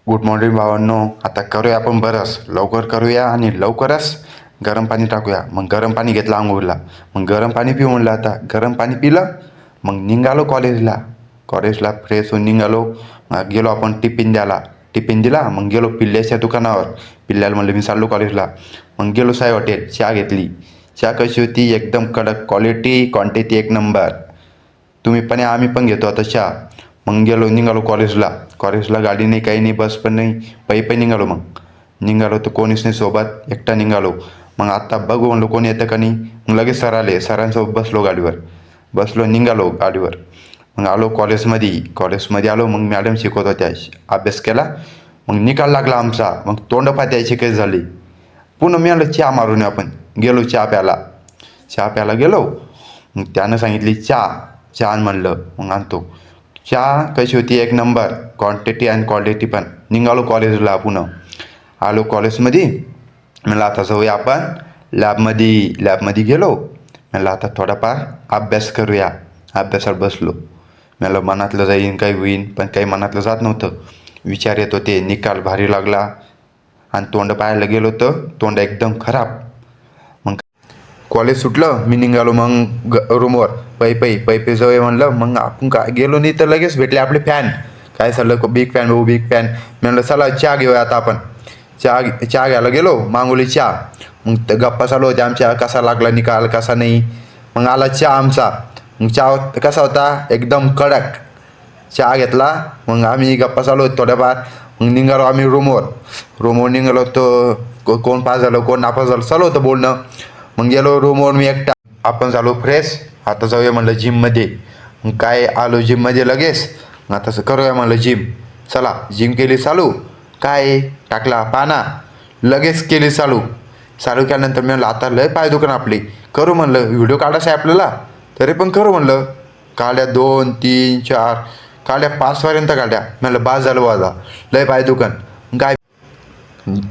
Good morning भावांनो. आता करूया आपण बरंच लवकर करूया आणि लवकरच गरम पाणी टाकूया. मग गरम पाणी घेतलं आंघोळीला, मग गरम पाणी पिऊ म्हणलं. आता गरम पाणी पिलं, मग निघालो कॉलेजला फ्रेश होऊन निघालो. गेलो आपण टिफिन द्यायला. टिफिन दिला, मग गेलो पिल्ल्याच्या दुकानावर. पिल्ल्याला म्हणलं मी चाललो कॉलेजला. मग गेलो साई हॉटेल, चहा घेतली. चहा कशी होती? एकदम कडक, क्वालिटी क्वांटिटी एक नंबर. तुम्ही पण या, आम्ही पण घेतो आता चहा. मग निघालो कॉलेजला गाडी नाही, काही नाही, बस पण नाही, पायी निघालो. मग निघालो तर कोणीच नाही सोबत, एकटा निघालो. मग आता बघू म्हणलो कोणी येतं का नाही. मग लगेच सर आले, सरांसोबत निघालो गाडीवर. मग आलो कॉलेजमध्ये आलो. मग मॅडम शिकवत होत्या, अभ्यास केला. मग निकाल लागला आमचा. मग तोंडपात यायची काही झाली. पुन्हा मी आलो चहा मारून. आपण गेलो चहा प्यायला गेलो. मग त्यानं सांगितली चहा आण म्हणलं. मग आणतो. चहा कशी होती? एक नंबर, क्वांटिटी आणि क्वालिटी पण. निघालो कॉलेजला. पुन्हा आलो कॉलेजमध्ये. म्हणलं आता जाऊया आपण लॅबमध्ये गेलो. म्हणलं आता थोडाफार अभ्यास करूया. अभ्यासात बसलो. म्हणलं मनातलं जाईन, काही होईन, पण काही मनातलं जात नव्हतं. विचार येत होते. निकाल भारी लागला आणि तोंड पाहायला गेलो तर तोंड एकदम खराब. मग कॉलेज सुटलं, मी निघालो मग रूमवर. पै जाऊया म्हणलं. मग आपण काय गेलो नाही तर लगेच भेटले आपले फॅन. काय चाललं? Big fan. म्हणलं चला चहा घेऊया आता आपण. चहा घ्यायला गेलो, मागवली चहा. मग गप्पा चालू होत्या आमच्या, कसा लागला निकाल, कसा नाही. मग आला चहा आमचा. मग चहा कसा होता? एकदम कडक. चहा घेतला. मग आम्ही गप्पा चालू होतो थोड्याफार. मग निघालो आम्ही रूमवर निघालो. तो कोण पास झालं, कोण नापास झालं, चालू होतं बोलणं. मग गेलो रूमवर मी एकटा. आपण झालो फ्रेश. आता जाऊया म्हणलं जिममध्ये. मग काय आलो जिममध्ये लगेच. मग आता करूया म्हणलं जिम. चला जिम केली चालू. काय टाकला पाना, लगेच केली चालू केल्यानंतर मी म्हणलं आता लय पाय दुकान आपली. करू म्हणलं, व्हिडिओ काढायचा आहे आपल्याला, तरी पण करू म्हणलं. काढल्या 2, 3, 4 काढल्या, 5पर्यंत काढल्या. म्हणलं बास झालं वाजा, लय पाय दुकान. काय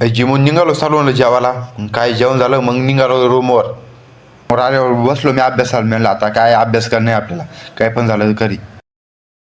जिमून निघालो चालू म्हणलं जेवायला. काय जेवण झालं, मग निघालो रूमवर. आल्यावर बसलो मी अभ्यासाला. म्हणलं आता काय अभ्यास करणे आपल्याला, काय पण झालं घरी.